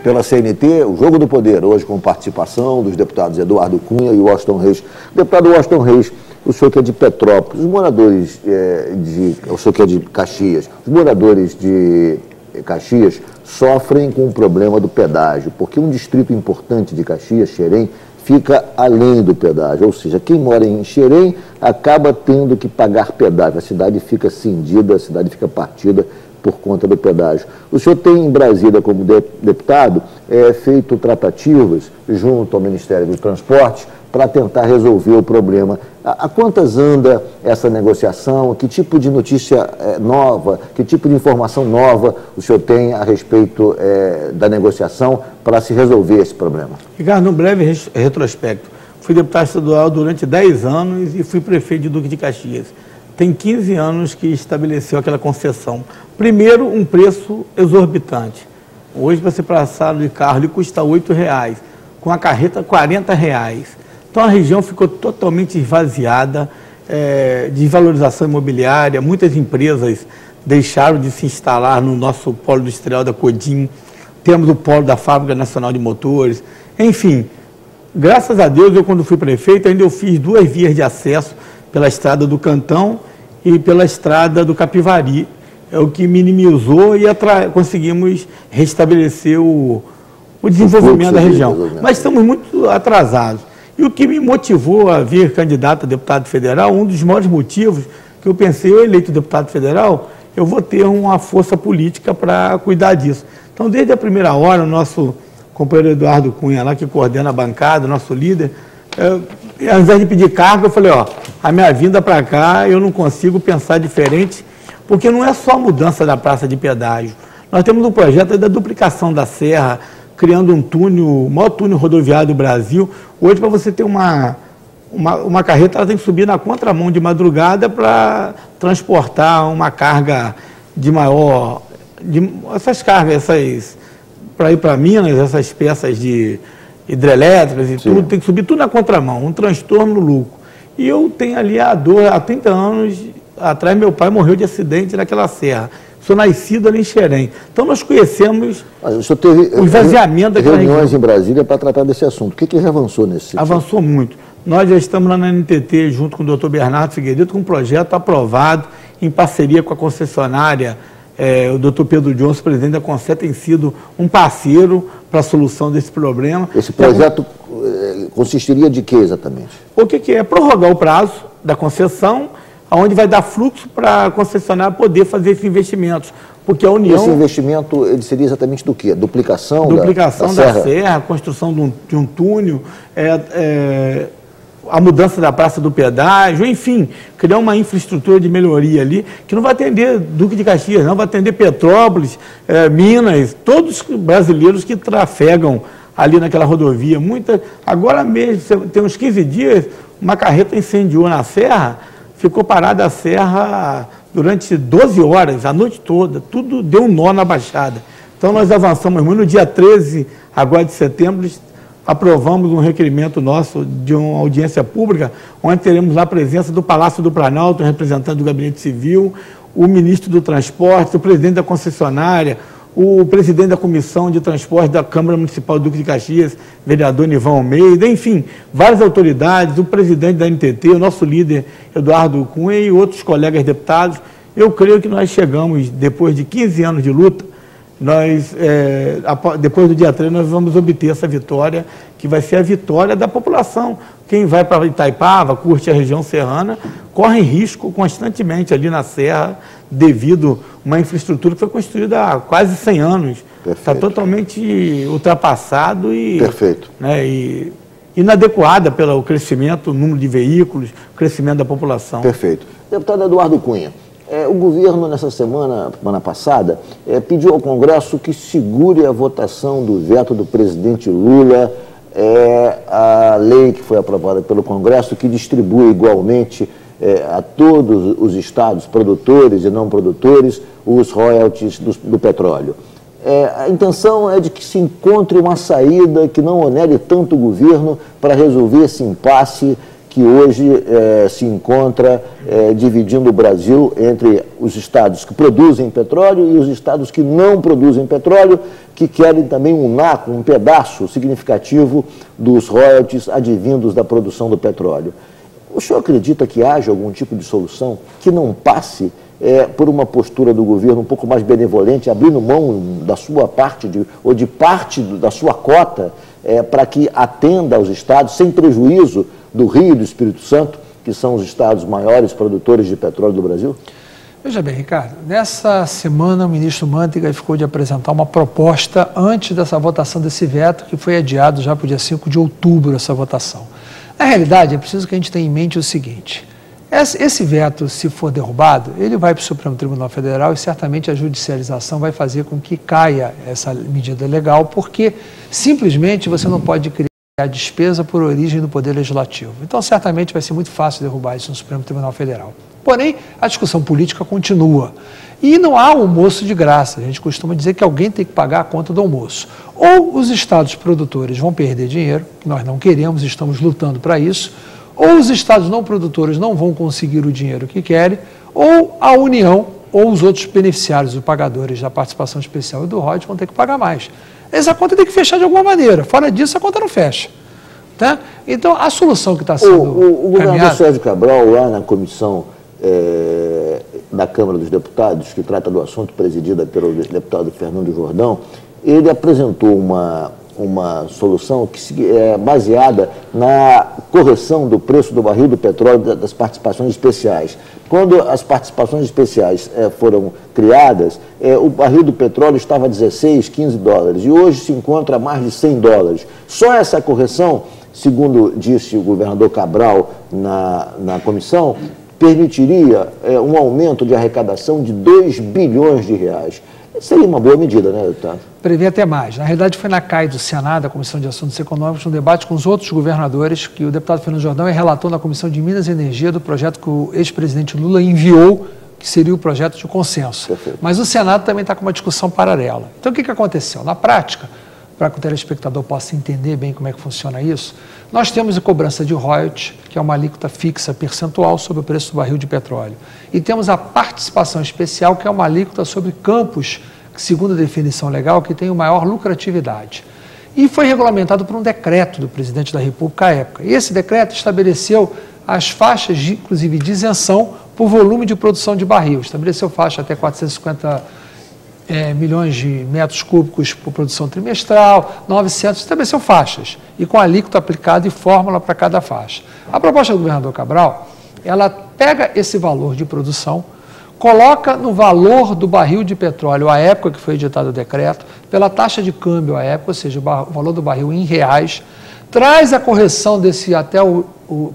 pela CNT, o Jogo do Poder, hoje com participação dos deputados Eduardo Cunha e Washington Reis. Deputado Washington Reis, o senhor que é de Petrópolis, os moradores o senhor que é de Caxias, os moradores de Caxias sofrem com o problema do pedágio, porque um distrito importante de Caxias, Xerém, fica além do pedágio, ou seja, quem mora em Xerém acaba tendo que pagar pedágio, a cidade fica cindida, a cidade fica partida por conta do pedágio. O senhor tem em Brasília, como deputado, feito tratativas junto ao Ministério do Transporte para tentar resolver o problema. A quantas anda essa negociação? Que tipo de notícia nova, que tipo de informação nova o senhor tem a respeito da negociação para se resolver esse problema? Ricardo, um breve retrospecto. Fui deputado estadual durante 10 anos e fui prefeito de Duque de Caxias. Tem 15 anos que estabeleceu aquela concessão. Primeiro, um preço exorbitante. Hoje, para você passar de carro, ele custa R$ 8,00, com a carreta R$ 40,00. Então, a região ficou totalmente esvaziada, de valorização imobiliária. Muitas empresas deixaram de se instalar no nosso polo industrial da Codim. Temos o polo da Fábrica Nacional de Motores. Enfim, graças a Deus, eu quando fui prefeito, ainda eu fiz 2 vias de acesso pela estrada do Cantão e pela estrada do Capivari, o que minimizou e conseguimos restabelecer o desenvolvimento da região. Mas estamos muito atrasados. E o que me motivou a vir candidato a deputado federal, um dos maiores motivos que eu pensei, eu eleito deputado federal, eu vou ter uma força política para cuidar disso. Então, desde a primeira hora, o nosso companheiro Eduardo Cunha, lá que coordena a bancada, nosso líder, ao invés de pedir cargo, eu falei, a minha vinda para cá, eu não consigo pensar diferente, porque não é só a mudança da praça de pedágio. Nós temos um projeto da duplicação da serra, criando um túnel, o maior túnel rodoviário do Brasil. Hoje, para você ter uma carreta, ela tem que subir na contramão de madrugada para transportar uma carga de maior... essas cargas, para ir para Minas, essas peças de hidrelétricas e tudo, tem que subir tudo na contramão, um transtorno louco. E eu tenho ali a dor, há 30 anos atrás, meu pai morreu de acidente naquela serra. Sou nascido ali em Xerém. Então, nós conhecemos o esvaziamento daquela região. Reuniões em Brasília para tratar desse assunto. O que avançou nesse sentido? Avançou muito. Nós já estamos lá na NTT, junto com o doutor Bernardo Figueiredo, com um projeto aprovado em parceria com a concessionária. O doutor Pedro Johnson, presidente da Conce, tem sido um parceiro para a solução desse problema. Esse projeto consistiria de quê exatamente? O que é? Prorrogar o prazo da concessão, onde vai dar fluxo para a concessionária poder fazer esses investimentos. Porque a União... Esse investimento ele seria exatamente do quê? Duplicação da serra, construção de um túnel, a mudança da praça do pedágio, enfim, criar uma infraestrutura de melhoria ali, que não vai atender Duque de Caxias, não vai atender Petrópolis, Minas, todos os brasileiros que trafegam ali naquela rodovia. Agora mesmo, tem uns 15 dias, uma carreta incendiou na serra, ficou parada a serra durante 12 horas, a noite toda, tudo deu um nó na baixada. Então nós avançamos muito. No dia 13 agora de setembro, aprovamos um requerimento nosso de uma audiência pública, onde teremos lá a presença do Palácio do Planalto, representante do Gabinete Civil, o ministro do Transporte, o presidente da concessionária, o presidente da Comissão de Transporte da Câmara Municipal do Duque de Caxias, vereador Nivão Almeida, enfim, várias autoridades, o presidente da NTT, o nosso líder Eduardo Cunha e outros colegas deputados. Eu creio que nós chegamos, depois de 15 anos de luta, depois do dia 3, nós vamos obter essa vitória, que vai ser a vitória da população. Quem vai para Itaipava, curte a região serrana, corre risco constantemente ali na serra, devido a uma infraestrutura que foi construída há quase 100 anos. Está totalmente ultrapassado e inadequada pelo crescimento, o número de veículos, o crescimento da população. Perfeito. Deputado Eduardo Cunha, o governo, nessa semana passada, pediu ao Congresso que segure a votação do veto do presidente Lula, a lei que foi aprovada pelo Congresso, que distribui igualmente a todos os estados, produtores e não produtores, os royalties do petróleo. A intenção é de que se encontre uma saída que não onere tanto o governo para resolver esse impasse que hoje se encontra dividindo o Brasil entre os estados que produzem petróleo e os estados que não produzem petróleo, que querem também unar com um pedaço significativo dos royalties advindos da produção do petróleo. O senhor acredita que haja algum tipo de solução que não passe por uma postura do governo um pouco mais benevolente, abrindo mão da sua parte ou de parte da sua cota para que atenda aos estados, sem prejuízo do Rio e do Espírito Santo, que são os estados maiores produtores de petróleo do Brasil? Veja bem, Ricardo, nessa semana o ministro Manteiga ficou de apresentar uma proposta antes dessa votação desse veto, que foi adiado já para o dia 5 de outubro, essa votação. Na realidade, é preciso que a gente tenha em mente o seguinte: esse veto, se for derrubado, ele vai para o Supremo Tribunal Federal e certamente a judicialização vai fazer com que caia essa medida legal, porque simplesmente você não pode criar despesa por origem do Poder Legislativo. Então, certamente vai ser muito fácil derrubar isso no Supremo Tribunal Federal. Porém, a discussão política continua. E não há almoço de graça. A gente costuma dizer que alguém tem que pagar a conta do almoço. Ou os estados produtores vão perder dinheiro, que nós não queremos, estamos lutando para isso, ou os estados não produtores não vão conseguir o dinheiro que querem, ou a União ou os outros beneficiários, os pagadores da participação especial e do royalties vão ter que pagar mais. Essa conta tem que fechar de alguma maneira. Fora disso, a conta não fecha. Tá? Então, a solução que está sendo o governador Sérgio Cabral, lá na comissão da Câmara dos Deputados, que trata do assunto, presidida pelo deputado Fernando Jordão, ele apresentou uma solução que é baseada na correção do preço do barril do petróleo das participações especiais. Quando as participações especiais foram criadas, o barril do petróleo estava a 16, 15 dólares e hoje se encontra a mais de 100 dólares. Só essa correção, segundo disse o governador Cabral na comissão, permitiria um aumento de arrecadação de 2 bilhões de reais. Seria uma boa medida, né, deputado? Prevê até mais. Na realidade, foi na CAI do Senado, a Comissão de Assuntos Econômicos, um debate com os outros governadores, que o deputado Fernando Jordão é relator na Comissão de Minas e Energia do projeto que o ex-presidente Lula enviou, que seria o projeto de consenso. Perfeito. Mas o Senado também está com uma discussão paralela. Então, o que aconteceu? Na prática, para que o telespectador possa entender bem como é que funciona isso, nós temos a cobrança de royalties, que é uma alíquota fixa percentual sobre o preço do barril de petróleo. E temos a participação especial, que é uma alíquota sobre campos, que, segundo a definição legal, que tem maior lucratividade. E foi regulamentado por um decreto do presidente da República à época. E esse decreto estabeleceu as faixas, inclusive, de isenção por volume de produção de barril. Estabeleceu faixa até 450 milhões de metros cúbicos por produção trimestral, 900, estabeleceu faixas, e com alíquota aplicada e fórmula para cada faixa. A proposta do governador Cabral, ela pega esse valor de produção, coloca no valor do barril de petróleo à época que foi editado o decreto, pela taxa de câmbio à época, ou seja, o valor do barril em reais, traz a correção desse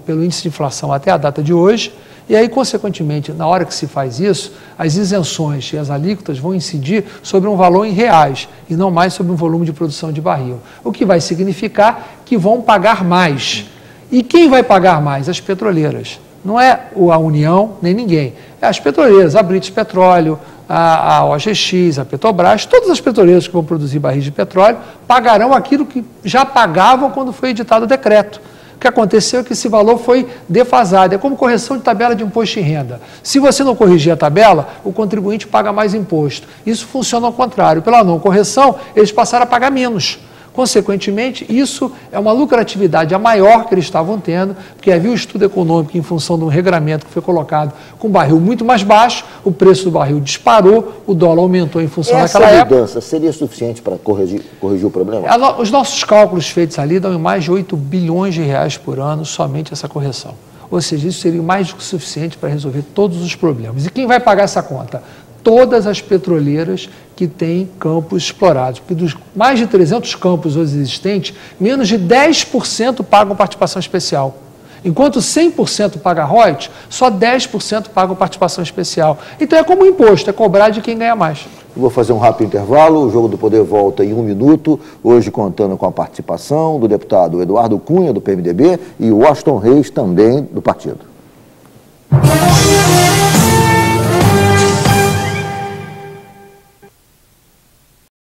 pelo índice de inflação até a data de hoje, e aí, consequentemente, na hora que se faz isso, as isenções e as alíquotas vão incidir sobre um valor em reais e não mais sobre um volume de produção de barril. O que vai significar que vão pagar mais. E quem vai pagar mais? As petroleiras. Não é a União, nem ninguém. É as petroleiras, a British Petróleo, a OGX, a Petrobras, todas as petroleiras que vão produzir barris de petróleo pagarão aquilo que já pagavam quando foi editado o decreto. O que aconteceu é que esse valor foi defasado. É como correção de tabela de imposto de renda. Se você não corrigir a tabela, o contribuinte paga mais imposto. Isso funciona ao contrário. Pela não correção, eles passaram a pagar menos. Consequentemente, isso é uma lucratividade a maior que eles estavam tendo, porque havia um estudo econômico em função de um regramento que foi colocado com um barril muito mais baixo, o preço do barril disparou, o dólar aumentou em função daquela época. Essa mudança seria suficiente para corrigir o problema? Os nossos cálculos feitos ali dão em mais de 8 bilhões de reais por ano somente essa correção. Ou seja, isso seria mais do que suficiente para resolver todos os problemas. E quem vai pagar essa conta? Todas as petroleiras que têm campos explorados. Porque dos mais de 300 campos hoje existentes, menos de 10% pagam participação especial. Enquanto 100% paga royalties, só 10% pagam participação especial. Então é como imposto, é cobrar de quem ganha mais. Eu vou fazer um rápido intervalo, o Jogo do Poder volta em 1 minuto, hoje contando com a participação do deputado Eduardo Cunha, do PMDB, e o Washington Reis, também do partido.